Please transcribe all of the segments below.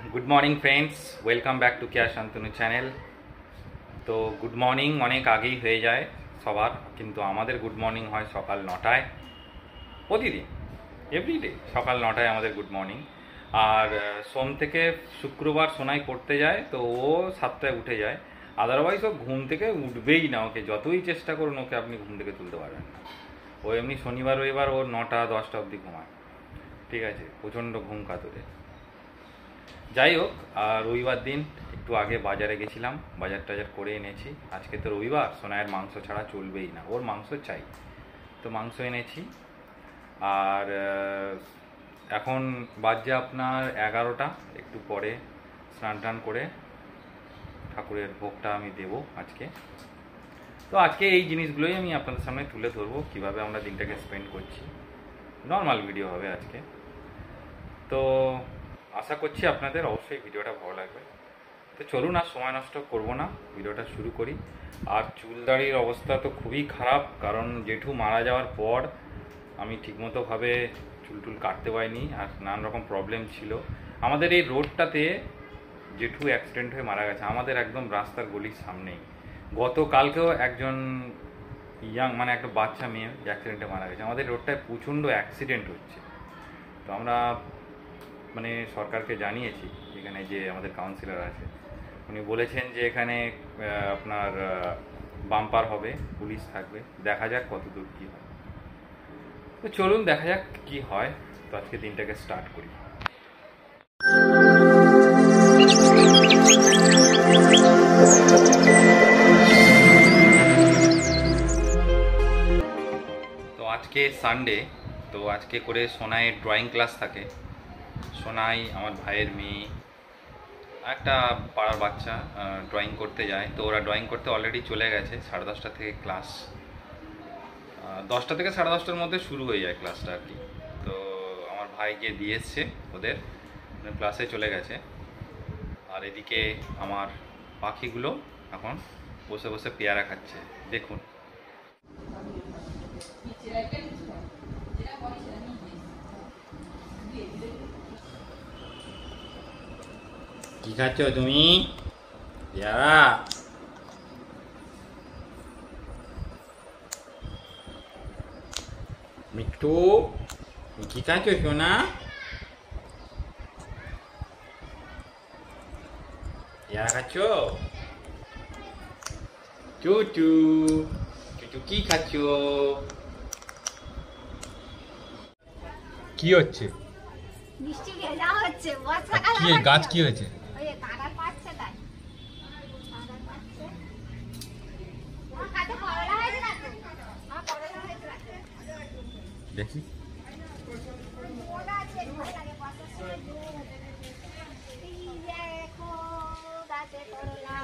Good morning friends, welcome back to क्या Shantanu channel. तो good morning अनेक आगे हो जाए सबार, किन्तु आमादेर गुड मॉर्निंग है सकाल 9टाय प्रतिदिन एवरीडे सकाल 9टाय आमादेर गुड मॉर्निंग। और सोम থেকে शुक्रवार सोनाई पढ़ते जाए तो वो 7টায় उठे जाए, अदारवाइज वो घूम থেকে उठबेई ना। ओके যতই চেষ্টা করুন ওকে আপনি ঘুম থেকে তুলতে পারবেন না। ও এমনি শনিবার রবিবার ও 9টা 10টা অবধি ঘুমায়, ঠিক আছে, প্রচণ্ড ঘুম কাতুরে। যাই হোক, আর রবিবার দিন একটু আগে বাজারে গেছিলাম, বাজার টাজার করে এনেছি। আজকে তো রবিবার, সোনায়ের মাংস ছাড়া চলবেই না, ওর মাংস চাই, তো মাংস এনেছি। আর এখন বাজে আপনার 11টা, একটু পরে স্নান টান করে ঠাকুরের ভোগটা আমি দেব আজকে। তো আজকে এই জিনিসগুলোই আমি আপনাদের সামনে তুলে ধরবো, কীভাবে আমরা দিনটাকে স্পেন্ড করছি। নর্মাল ভিডিও হবে আজকে। তো আশা করছি আপনাদের অবশ্যই ভিডিওটা ভালো লাগবে। তো চলুন আর সময় নষ্ট করব না, ভিডিওটা শুরু করি। আর চুলদাড়ির অবস্থা তো খুবই খারাপ, কারণ জেঠু মারা যাওয়ার পর আমি ঠিকমতোভাবে চুল কাটতে পারিনি, আর নানান রকম প্রবলেম ছিল। আমাদের এই রোডটাতে জেঠু অ্যাক্সিডেন্ট হয়ে মারা গেছে, আমাদের একদম রাস্তার গলির সামনেই। গতকালকেও একজন ইয়াং মানে একটা বাচ্চা মেয়ে অ্যাক্সিডেন্টে মারা গেছে। আমাদের রোডটায় প্রচণ্ড অ্যাক্সিডেন্ট হচ্ছে। তো আমরা মানে সরকারকে জানিয়েছি, এখানে যে আমাদের কাউন্সিলর আছে উনি বলেছেন যে এখানে আপনার বাম্পার হবে, পুলিশ থাকবে, দেখা যাক কত দূর কী হয়। তো চলুন দেখা যাক কি হয়। তো আজকে দিনটাকে স্টার্ট করি। তো আজকে সানডে, তো আজকে করে সোনাইয়ের ড্রয়িং ক্লাস থাকে। সোনাই আমার ভাইয়ের মেয়ে, একটা পাড়ার বাচ্চা ড্রয়িং করতে যায়। তো ওরা ড্রয়িং করতে অলরেডি চলে গেছে, 10:30 থেকে ক্লাস, 10টা থেকে 10:30টার মধ্যে শুরু হয়ে যায় ক্লাসটা আর কি। তো আমার ভাই গিয়ে দিয়ে এসছে, ওদের ক্লাসে চলে গেছে। আর এদিকে আমার পাখিগুলো এখন বসে বসে পেয়ারা খাচ্ছে, দেখুন। কি খাচ্ছ তুমি? পেয়ারা? মিঠু, কি খাচ্ছ সোনা? পেয়ারা খাচ্ছ? চুচু চুচু কি খাচ্ছ? কি হচ্ছে? মিষ্টি ভেজা হচ্ছে, বর্ষাকাল কি গাছ কি হয়েছে? ওই কাঁঠাল পাচ্ছে তাই। কাঁঠাল পাচ্ছে। আমার কাছে করলা হয়েছে না তো? আমার করলা হয়েছে না। দেখি। মোটা আছে, ভালো লাগে বর্ষার সময় দুধ। এই দেখো গাছে করলা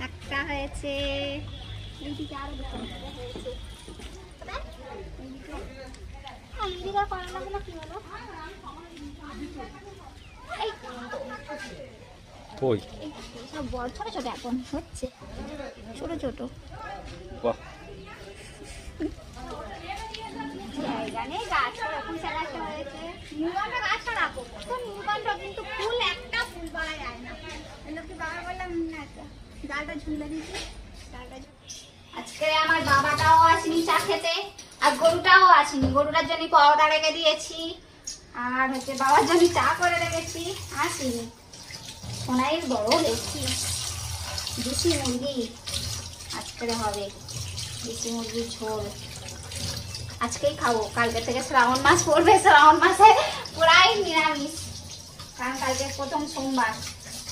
একটা হয়েছে, এইদিকে আরো দুটো হয়েছে। এইদিকে করলাগুলো কি হলো? কই? সব বড় ছোট ছোট এখন হচ্ছে, ছোট ছোট। বাহ, জায়গা নেই, গাছ পুঁইশা গাছটা হয়েছে। নীলকণ্ঠ গাছটা রাখো, তো নীলকণ্ঠ কিন্তু ফুল একটা ফুল পাওয়া যায় না। লোককে বাবা বললাম না, ডালটা ঝুলে দিচ্ছি, ডালটা। আজকে আমার বাবাটাও আসেনি চা খেতে, আর গরুটাও আসেনি। গরুটার জন্য পাউডার রেখে দিয়েছি, আর হচ্ছে বাবার জন্য চা করে রেখেছি, আসেনি। সোনাইয়ের বড় দেখছি দেশি মুরগি আজকে হবে, দেশি মুরগির ঝোল আজকেই খাবো। কালকে থেকে শ্রাবণ মাস পড়বে, শ্রাবণ মাসে পুরাই নিরামিষ, কারণ কালকে প্রথম সোমবার।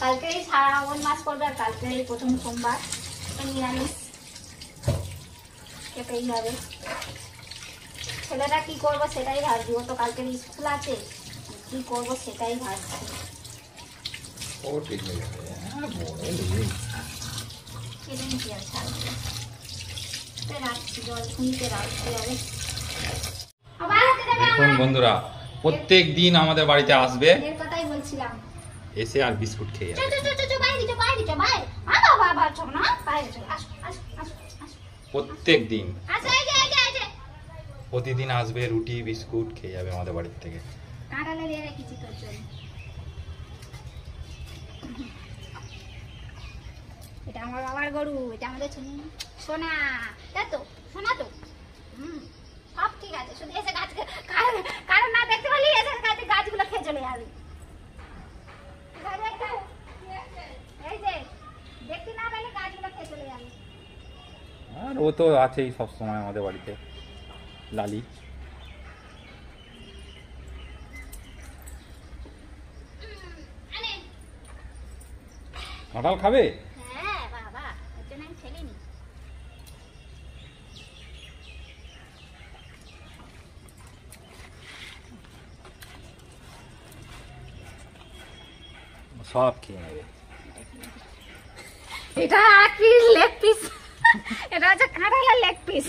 কালকেই শ্রাবণ মাস পড়বে, আর কালকেই প্রথম সোমবার, নিরামিষ খেতেই হবে। ছেলেটা কি করবো সেটাই ভাবছি, ও তো কালকে স্কুল আছে, কি করবো সেটাই ভাবছি। দেখুন বন্ধুরা, প্রত্যেক দিন আমাদের বাড়িতে আসবে, কথাই বলছিলাম, এসে আর বিস্কুট খেয়ে যাবে। প্রত্যেক দিন প্রতিদিন আসবে, রুটি বিস্কুট খেয়ে যাবে আমাদের বাড়ির থেকে। আমার বাবার গরু, এটা আমাদের সোনা, তাই তো? সোনা তো সব ঠিক আছে, শুধু এসে গাছ কারণ না দেখতে পারলি এসে গাছগুলো খেয়ে চলে যাবে। এই যে দেখতে না পাইলে গাছগুলো খেয়ে চলে যাবে। আর ও তো আছেই সবসময় আমাদের বাড়িতে, লালি। কাঁঠাল খাবে? হ্যাঁ বাবা, ওর জন্য আমি ফেলিনি। সব খেয়ে নেবে। এটা কি লেগ পিস? এটা হচ্ছে কাঁঠালের লেগ পিস।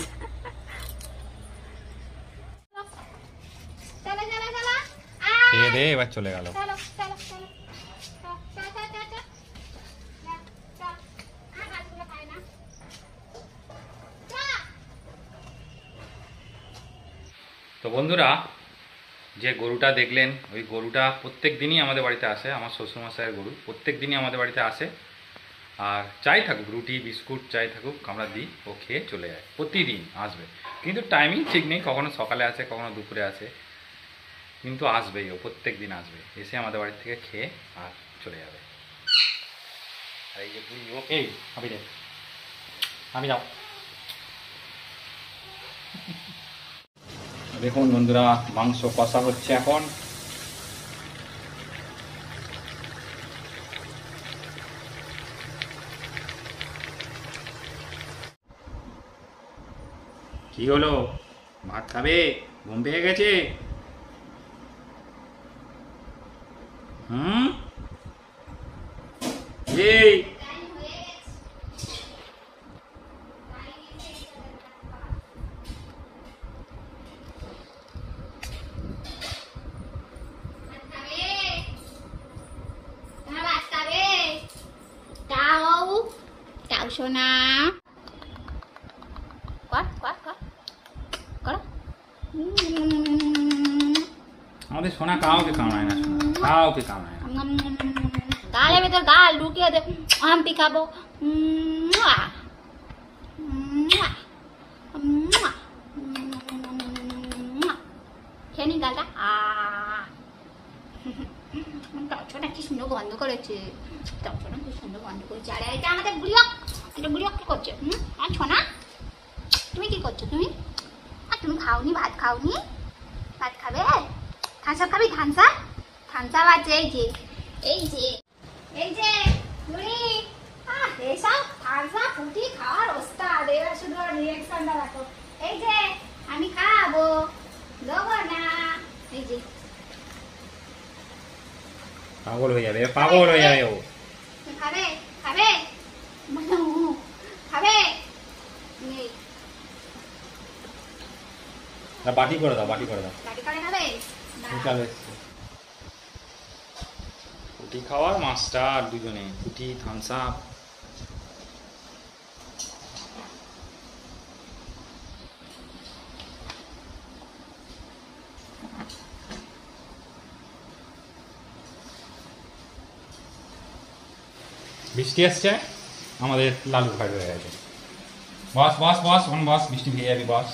চলো চলো চলো, খেয়ে দে, এবার চলে গেল। চলো চলো চলো, তো বন্ধুরা, যে গরুটা দেখলেন, ওই গরুটা প্রত্যেক দিনই আমাদের বাড়িতে আসে। আমার শ্বশুরমশাইয়ের গরু প্রত্যেক দিনই আমাদের বাড়িতে আসে। আর চাই থাকুক, রুটি বিস্কুট চাই থাকুক, আমরা দিই, ও খেয়ে চলে যায়। প্রতিদিন আসবে, কিন্তু টাইমিং ঠিক নেই, কখনো সকালে আসে, কখনো দুপুরে আসে, কিন্তু আসবেই, ও প্রত্যেক দিন আসবে, এসে আমাদের বাড়ি থেকে খেয়ে আর চলে যাবে। আর এই যে তুই ওকে আমি রে, আমি যাও। দেখুন বন্ধুরা, মাংস কষা হচ্ছে এখন। কি হলো, ভাত খাবে? ঘুম পেয়ে গেছে? এই সোনা আমাদের সোনা কাউকে কামড়ায় না, সোনা কাউকে কামড়ায় না। গালের ভেতর গাল ঢুকিয়ে দে, আমি খাবো। খেয়ে নি গালটা। টকশোটা কি সুন্দর গন্ধ করেছে, টকশোটা কি সুন্দর গন্ধ করেছে। আরে এটা আমাদের বুড়িয়ক, এটা বুড়িয়ক কি করছে? আর ছোনা তুমি কি করছো? তুমি আর তুমি খাওনি, ভাত খাওনি? ভাত খাবে? থানসা খাবি? থানসা থানসা আছে, এই যে এই যে এই যে তুমি এইসব থানসা ফুটি খাওয়ার ওস্তাদ। এবার শুধু রিয়াকশনটা রাখো। এই যে আমি খাবো, দেবো না। এই যে পাগল হয়ে যাবে, পাগল হয়ে যাবে ও। খাবে খাবে খাবে। বাটি করে দাও, বাটি করে দাও। বাটি করে খাবে? ফুটি খাওয়ার মাস্টার দুজনে, ফুটি থামস আপ। বৃষ্টি আসছে, আমাদের লালু ভাই হয়ে গেছে। বস বস বস, বস, বৃষ্টি ভিজে যাবি, বস,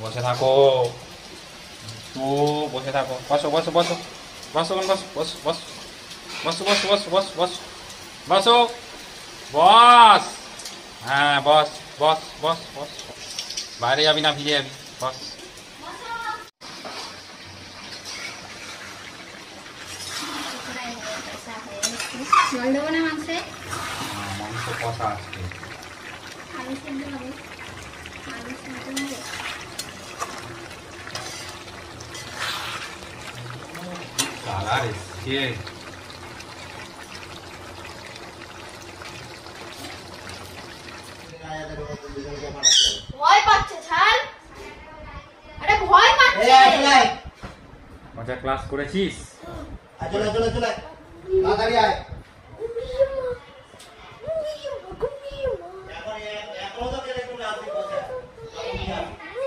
বসে থাকো তো, বসে থাকো, বসো বসো বসো বসো বস বস বস বসো বসো বসো বস বস বসো বস। হ্যাঁ বস বস বস বস, বাইরে যাবি না, ভিজে যাবি, বস। জল দেবো না মাংসে? মাংস কষা আসছে। আলু সেদ্ধ হবে, আলু সেদ্ধ হবে। কালার এসছে। ভয় পাচ্ছে ছাড়, আরে ভয় পাচ্ছে। মজা ক্লাস করেছিস? চলে চলে চলে তাড়াতাড়ি আয়।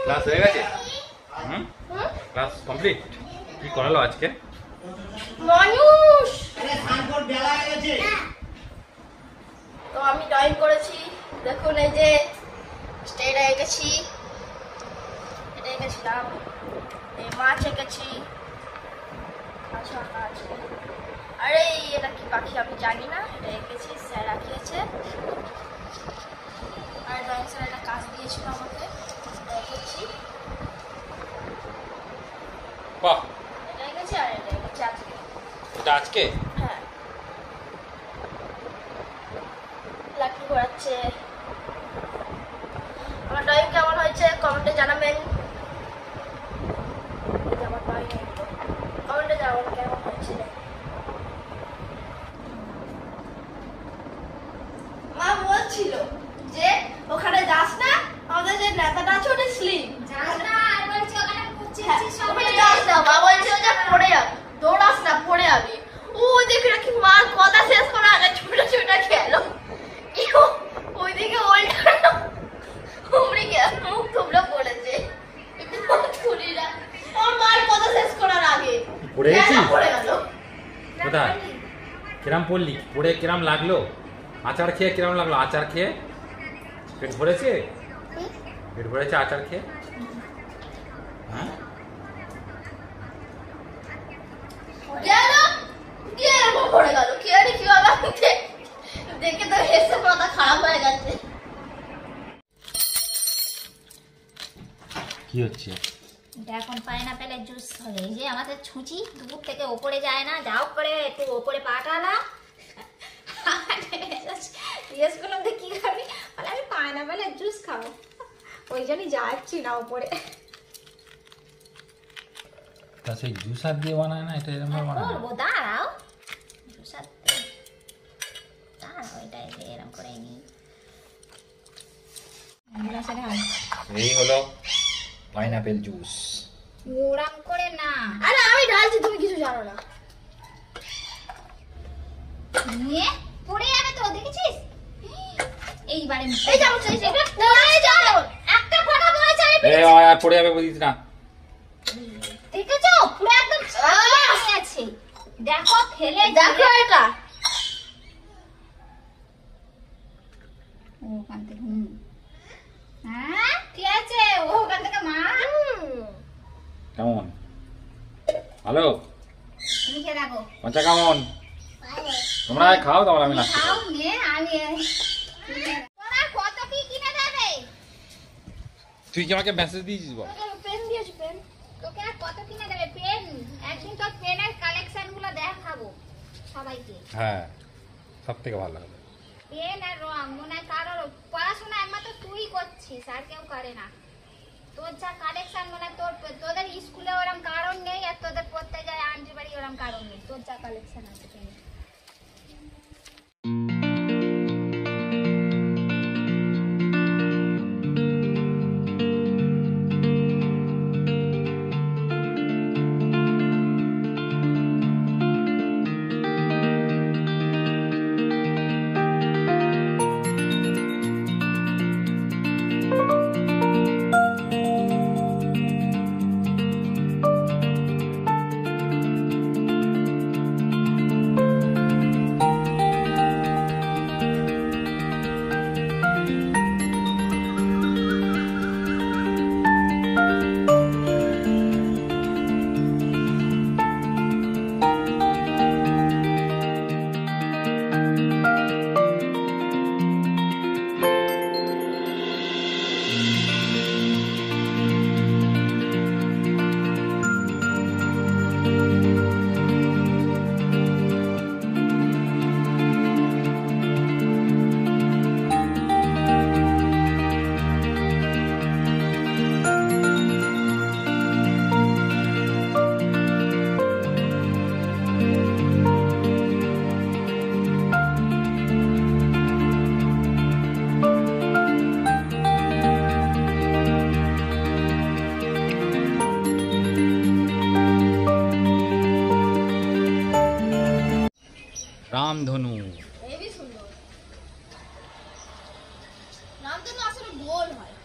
ক্লাস হয়ে গেছে? Class complete? কি করালো আজকে? মানুষ আরে স্নান কর, বেলা হয়ে গেছে। তো আমি টাইম দেখুন এই যে স্টেট এঁকেছি, এটা এঁকেছিলাম, এই মাছ এঁকেছি, আরে এটা কি পাখি আমি জানি না, এটা এঁকেছি, স্যার আঁকিয়েছে। আর ড্রয়িং স্যার একটা কাজ দিয়েছিল আমাকে, এটা এঁকেছি। বাহ, এটা এঁকেছি আর এটা এঁকেছি আজকে। এটা আজকে? হ্যাঁ, লাকি ঘোরাচ্ছে। আমার ড্রয়িং কেমন হয়েছে কমেন্টে জানাবেন। কমেন্টে জানাবেন কেমন হয়েছে। মা বলছিল যে ওখানে যাস না, আমাদের যে নেতাটা আছে ওটা স্লিম যাস না, আর বলছি ওখানে কুচিছিস সব ওখানে যাস না। মা বলছে যে পড়ে যাবি, দৌড়াস না, পড়ে যাবি। ও দেখে নাকি মার কথা শেষ করার আগে ছুটে ছুটে খেলো, ওইদিকে ওল্টা উমড়ে গেল, মুখ থুবড়ে পড়েছে। ছুরিরা আমার মার কথা শেষ করার আগে পড়ে গেছিস? পড়ে গেল। কোথায়? কিরাম পড়লি? পড়ে কিরাম লাগলো? আচার খেয়ে কিরাম লাগলো? আচার খেয়ে পেট ভরেছে? পেট ভরেছে আচার খেয়ে? হ্যাঁ, গেল কে এরকম পড়ে গেল, কে আরে কি বাবা, দেখে তো হেসে মাথা খারাপ হয়ে গেছে। কি হচ্ছে? এটা এখন পাইনাপেলের জুস হবে। এই যে আমাদের ছুঁচি দুপুর থেকে ওপরে যায় না, যাও করে একটু ওপরে পাঠালাম। জিজ্ঞেস করলাম যে কি খাবি, বলে আমি পাইনাপেলের জুস খাবো, ওই জন্যই যাচ্ছি না ওপরে। তা সেই জুসার দিয়ে বানায় না, এটা এরকম বানায়? করবো, দাঁড়াও, জুসার দাঁড়াও, এটা এরকম করে নি। এই হলো পাইনাপেল জুস। ওরম করে না, আরে আমি ঢালছি, তুমি কিছু জানো না। নিয়ে পড়ে যাবে তো, দেখেছিস? এইবারে এই যাও, এটা পড়ে যাও, একটা ফোঁটা পড়েছে, আমি এই আর পড়ে যাবে বুঝিস না। দেখেছো পুরো একদম ছাড়িয়ে আছে। দেখো ফেলে দেখো এটা ওখান থেকে। হ্যাঁ ঠিক আছে, ওখান থেকে মা। কেমন? ভালো? তুমি খেয়ে দেখো। পঞ্চা কেমন? তোমরা খাও, তারপর আমি নাস্তা খাও করবো। নিয়ে আমি তোমার কত কি কিনে দেবে? তুই কি আমাকে মেসেজ দিয়েছিস বল? পেন দিয়েছি, পেন। তোকে আর কত কিনে দেবে? পেন, একদিন তোর পেনের কালেকশন গুলো দেখাবো সবাইকে। হ্যাঁ, সব থেকে ভালো হবে পেন আর রং। মনে হয় কারোর পড়াশোনা একমাত্র তুই করছিস, আর কেউ করে না। তোর যা কালেকশন, মনে হয় তোদের স্কুলে ওরম কারণ নেই, আর তোদের পড়তে যায় আন্টি বাড়ি ওরম কারণ নেই। তোর যা কালেকশন আছে পেনের। রামধনু। হেবি সুন্দর। রামধনু আসলে গোল হয়।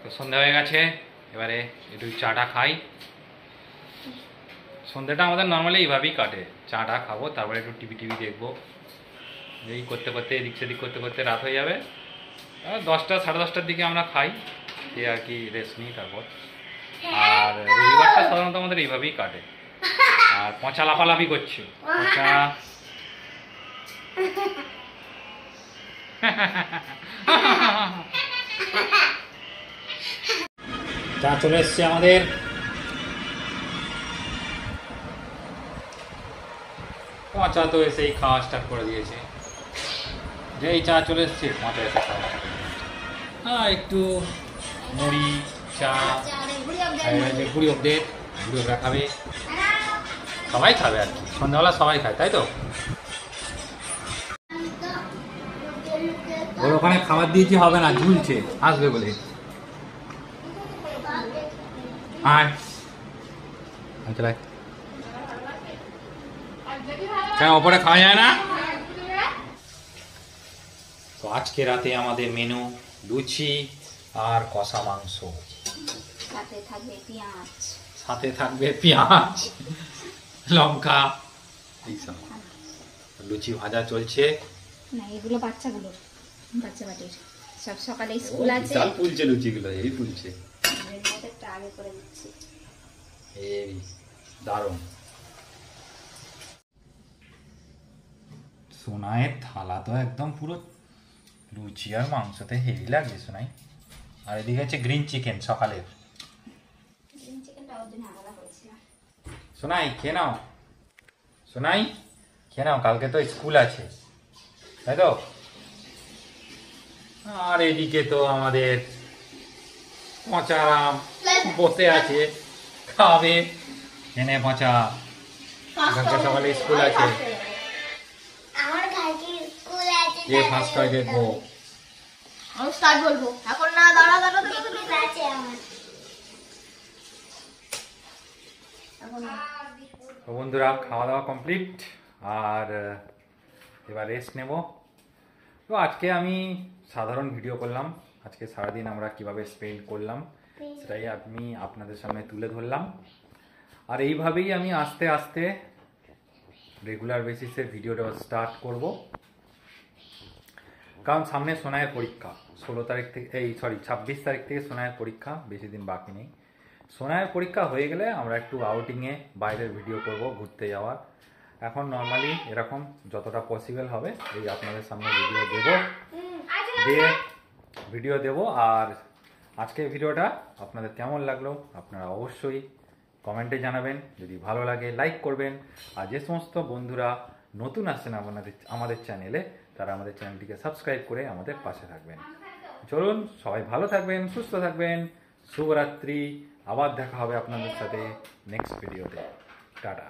তো সন্ধ্যা হয়ে গেছে, এবারে একটু চাটা খাই। সন্ধ্যাটা আমাদের নর্মালি এইভাবেই কাটে, চাটা খাবো, তারপরে একটু টিভি দেখবো। এই করতে করতে এদিক সেদিক করতে করতে রাত হয়ে যাবে। 10টা সাড়ে 10টার দিকে আমরা খাই, খেয়ে আর কি রেস্ট নিই তারপর। আর রবিবারটা সাধারণত আমাদের এইভাবেই কাটে। আর পচা লাফালাফি করছে, পচা চা চলে এসছে আমাদের। পচা তো এসেই খাওয়া স্টার্ট করে দিয়েছে। যেই চা চলে এসছে পচা এসে খাওয়া। একটু মুড়ি চা গুড়ি অপডেট, গুড়ি ওরা খাবে, সবাই খাবে আর কি, সন্ধ্যাবেলা সবাই খায়, তাই তো? ওর ওখানে খাবার দিয়েছি, হবে না, ঝুলছে, আসবে বলে। কেন ওপরে খাওয়া যায় না? তো আজকে রাতে আমাদের মেনু লুচি আর কষা মাংস, সাথে থাকবে পেঁয়াজ লঙ্কা এইসব। লুচি ভাজা চলছে না, এগুলো বাচ্চাগুলো, বাচ্চা বাটির সব সকালে স্কুল আছে। বিশাল ফুলছে লুচিগুলো, এই ফুলছে, আগে করে দিচ্ছি। এই দারুণ। সোনাইয়ের থালা তো একদম পুরো লুচি আর মাংসতে হেভি লাগছে সোনাই। আর এদিকে হচ্ছে গ্রিন চিকেন সকালের। সোনাই খেয়ে নাও, সোনাই খেয়ে নাও, কালকে তো স্কুল আছে, তাই তো? আর এদিকে তো আমাদের পচারাম বসে আছে, খাবে এনে পচা। কালকে সকালে স্কুল আছে, যে ফার্স্ট হয় দেখবো। আমি স্টার্ট বলবো এখন না, দাঁড়া দাঁড়া দাঁড়া আছে আমার। তো বন্ধুরা খাওয়া দাওয়া কমপ্লিট, আর এবার রেস্ট নেব। তো আজকে আমি সাধারণ ভিডিও করলাম, আজকে সারাদিন আমরা কিভাবে স্পেন্ড করলাম সেটাই আমি আপনাদের সামনে তুলে ধরলাম। আর এইভাবেই আমি আস্তে আস্তে রেগুলার বেসিসে ভিডিওটা স্টার্ট করব, কারণ সামনে সোনাইয়ের পরীক্ষা 16 তারিখ থেকে, 26 তারিখ থেকে সোনাইয়ের পরীক্ষা, বেশি দিন বাকি নেই। সোনাইয়ের পরীক্ষা হয়ে গেলে আমরা একটু আউটিংয়ে বাইরের ভিডিও করব, ঘুরতে যাওয়ার। এখন নর্মালি এরকম যতটা পসিবল হবে এই আপনাদের সামনে ভিডিও দেব। আর আজকের ভিডিওটা আপনাদের কেমন লাগলো আপনারা অবশ্যই কমেন্টে জানাবেন। যদি ভালো লাগে লাইক করবেন, আর যে সমস্ত বন্ধুরা নতুন আসছেন আমাদের চ্যানেলে, তারা আমাদের চ্যানেলটিকে সাবস্ক্রাইব করে আমাদের পাশে থাকবেন। চলুন, সবাই ভালো থাকবেন, সুস্থ থাকবেন, শুভরাত্রি। আবার দেখা হবে আপনাদের সাথে নেক্সট ভিডিওতে। টাটা।